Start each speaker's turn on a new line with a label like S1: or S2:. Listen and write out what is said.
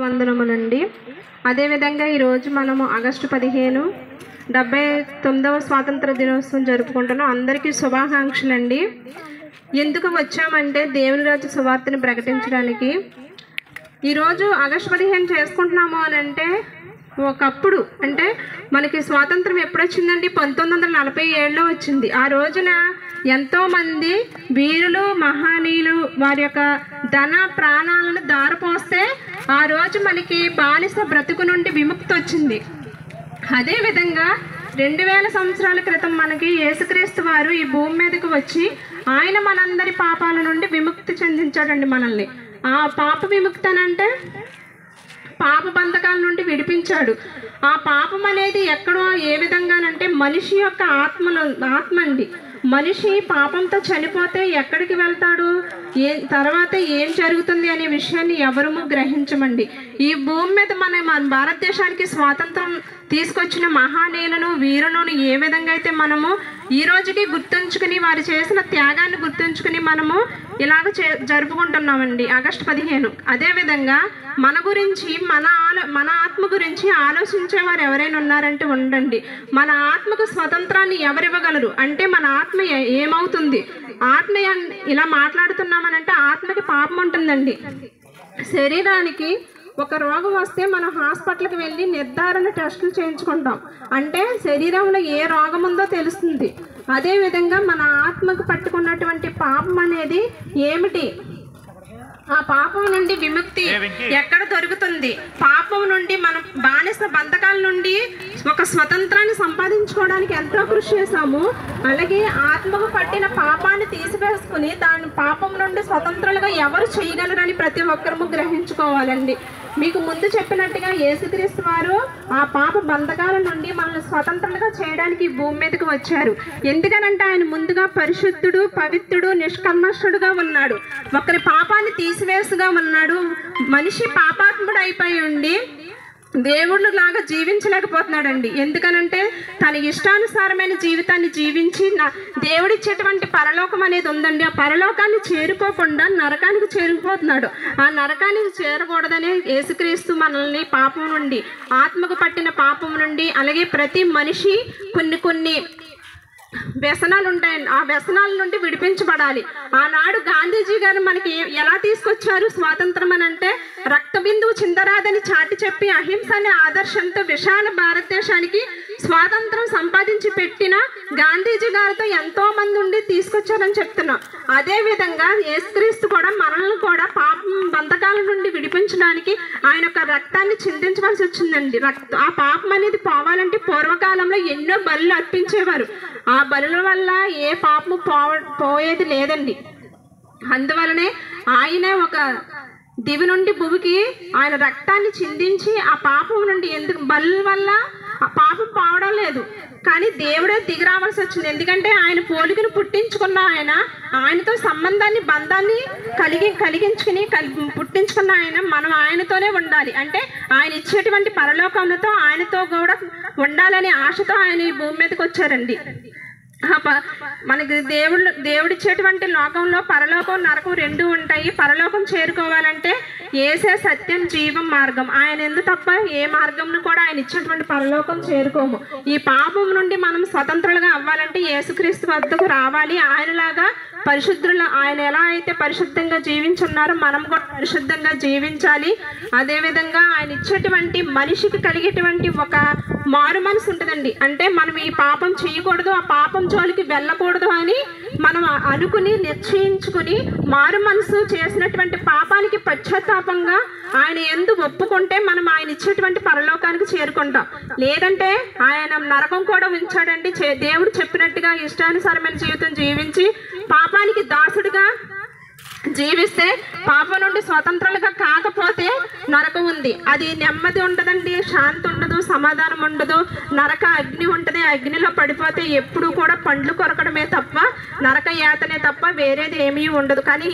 S1: వందనములండి. అదేవిధంగా ఈరోజు మనము ఆగస్టు 15 79వ స్వాతంత్ర దినోత్సవం జరుపుకుంటున్నాం. అందరికీ శుభాకాంక్షలండి. ఎందుకు వచ్చామంటే దేవుని రాజ్య సువార్తను ప్రకటించడానికి. ఈరోజు ఆగస్టు 15 చేసుకుంటున్నాము అని అంటే ఒకప్పుడు అంటే మనకి స్వాతంత్రం ఎప్పుడు వచ్చిందండి? 1947లో వచ్చింది. ఆ రోజున ఎంతోమంది వీరులు మహానీయులు వారి యొక్క ధన ప్రాణాలను దారిపోస్తే ఆ రోజు మనకి బానిస బ్రతుకు నుండి విముక్తి వచ్చింది. అదేవిధంగా 2000 సంవత్సరాల క్రితం మనకి యేసుక్రీస్తు వారు ఈ భూమి మీదకి వచ్చి ఆయన మనందరి పాపాల నుండి విముక్తి చెందించాడండి మనల్ని. ఆ పాప విముక్తి అంటే పాప బంధకాల నుండి విడిపించాడు. ఆ పాపం అనేది ఎక్కడో ఏ విధంగానంటే మనిషి యొక్క ఆత్మ అండి. మనిషి పాపంతో చనిపోతే ఎక్కడికి వెళ్తాడు, తర్వాత ఏం జరుగుతుంది అనే విషయాన్ని ఎవరము గ్రహించమండి. ఈ భూమి మీద మన భారతదేశానికి స్వాతంత్రం తీసుకొచ్చిన మహానీయులను వీరులను ఏ విధంగా అయితే మనము ఈ రోజుకి గుర్తుంచుకుని వారు చేసిన త్యాగాన్ని గుర్తుంచుకుని మనము ఇలాగ జరుపుకుంటున్నామండి ఆగస్టు 15. అదేవిధంగా మన గురించి మన ఆత్మ గురించి ఆలోచించేవారు ఎవరైనా ఉన్నారంటే ఉండండి. మన ఆత్మకు స్వతంత్రాన్ని ఎవరివ్వగలరు అంటే మన ఆత్మ ఏమవుతుంది? ఆత్మ ఇలా మాట్లాడుతున్నామనంటే ఆత్మకి పాపం ఉంటుందండి. శరీరానికి ఒక రోగం వస్తే మనం హాస్పిటల్కి వెళ్ళి నిర్ధారణ టెస్టులు చేయించుకుంటాం. అంటే శరీరంలో ఏ రోగం ఉందో తెలుస్తుంది. అదేవిధంగా మన ఆత్మకు పట్టుకున్నటువంటి పాపం అనేది ఏమిటి? ఆ పాపం నుండి విముక్తి ఎక్కడ దొరుకుతుంది? పాపం నుండి మనం బానిస బంధకాల నుండి ఒక స్వతంత్రాన్ని సంపాదించుకోవడానికి ఎంతో కృషి చేశాము. అలాగే ఆత్మకు పట్టిన పాపాన్ని తీసివేసుకుని దాని పాపం నుండి స్వతంత్రాలుగా ఎవరు చేయగలరని ప్రతి ఒక్కరము గ్రహించుకోవాలండి. మీకు ముందు చెప్పినట్టుగా యేసుక్రీస్తు వారు ఆ పాప బంధకాల నుండి మనల్ని స్వతంత్రంగా చేయడానికి భూమి మీదకి వచ్చారు. ఎందుకనంటే ఆయన ముందుగా పరిశుద్ధుడు, పవిత్రుడు, నిష్కల్మషుడుగా ఉన్నాడు. ఒకరి పాపాన్ని తీసివేసుగా ఉన్నాడు. మనిషి పాపాత్ముడు అయిపోయి ఉండి దేవుడు లాగా జీవించలేకపోతున్నాడండి. ఎందుకనంటే తన ఇష్టానుసారమైన జీవితాన్ని జీవించి దేవుడిచ్చేటువంటి పరలోకం అనేది ఉందండి. ఆ పరలోకాన్ని చేరుకోకుండా నరకానికి చేరుకుపోతున్నాడు. ఆ నరకానికి చేరకూడదనే యేసుక్రీస్తు మనల్ని పాపం నుండి, ఆత్మకు పట్టిన పాపం నుండి, అలాగే ప్రతి మనిషి కొన్ని వ్యసనాలు ఉంటాయండి. ఆ వ్యసనాల నుండి విడిపించబడాలి. ఆనాడు గాంధీజీ గారు మనకి ఎలా తీసుకొచ్చారు స్వాతంత్రం అని అంటే రక్త బిందువు చిందరాదని చాటి చెప్పి అహింస అనే ఆదర్శంతో విశాల భారతదేశానికి స్వాతంత్రం సంపాదించి పెట్టిన గాంధీజీ గారితో ఎంతో మంది ఉండి తీసుకొచ్చారని చెప్తున్నాం. అదేవిధంగా యేసుక్రీస్తు కూడా మనల్ని కూడా పాపం బంధకాల నుండి విడిపించడానికి ఆయన యొక్క రక్తాన్ని చిందించవలసి వచ్చిందండి. ఆ పాపం అనేది పోవాలంటే పూర్వకాలంలో ఎన్నో బలులు అర్పించేవారు. ఆ బలుల వల్ల ఏ పాపము పోయేది లేదండి. అందువలనే ఆయనే ఒక దివి నుండి భూమికి ఆయన రక్తాన్ని చిందించి ఆ పాపం నుండి ఎందుకు బలుల వల్ల ఆ పాపం పోవడం లేదు, కానీ దేవుడే దిగిరావాల్సి వచ్చింది. ఎందుకంటే ఆయన పోలికను పుట్టించుకున్న ఆయనతో సంబంధాన్ని బంధాన్ని కలిగించుకుని పుట్టించుకున్న మనం ఆయనతోనే ఉండాలి. అంటే ఆయన ఇచ్చేటువంటి పరలోకములతో ఆయనతో కూడా ఉండాలనే ఆశతో ఆయన ఈ భూమి మీదకి వచ్చారండి. మనకి దేవుడిచ్చేటువంటి లోకంలో పరలోకం నరకం రెండు ఉంటాయి. పరలోకం చేరుకోవాలంటే ఏసే సత్యం జీవం మార్గం. ఆయన ఎందుకు తప్ప ఏ మార్గంను కూడా ఆయన ఇచ్చినటువంటి పరలోకం చేరుకోము. ఈ పాపం నుండి మనం స్వతంత్రులుగా అవ్వాలంటే యేసుక్రీస్తు వద్దకు రావాలి. ఆయనలాగా పరిశుద్ధులు ఆయన ఎలా అయితే పరిశుద్ధంగా జీవించున్నారో మనం కూడా పరిశుద్ధంగా జీవించాలి. అదేవిధంగా ఆయన ఇచ్చేటువంటి మనిషికి కలిగేటువంటి ఒక మారు మనసు ఉంటుందండి. అంటే మనం ఈ పాపం చేయకూడదు, ఆ పాపం జోలికి వెళ్ళకూడదు అని మనం అనుకుని నిశ్చయించుకుని మారు మనసు చేసినటువంటి పాపానికి పశ్చాత్తాపంగా ఆయన ఎందు ఒప్పుకుంటే మనం ఆయన ఇచ్చేటువంటి పరలోకానికి చేరుకుంటాం. లేదంటే ఆయన నరకం కూడా ఉంచాడండి. దేవుడు చెప్పినట్టుగా ఇష్టానుసారమైన జీవితం జీవించి పాపానికి దాసుడిగా జీవిస్తే పాపం నుండి స్వతంత్రాలుగా కాకపోతే నరకం ఉంది. అది నెమ్మది ఉండదండి, శాంతి ఉండదు, సమాధానం ఉండదు. నరక అగ్ని ఉంటుంది. అగ్నిలో పడిపోతే ఎప్పుడు కూడా పండ్లు కొరకడమే తప్ప నరక యాతనే తప్ప వేరేది ఏమీ ఉండదు. కానీ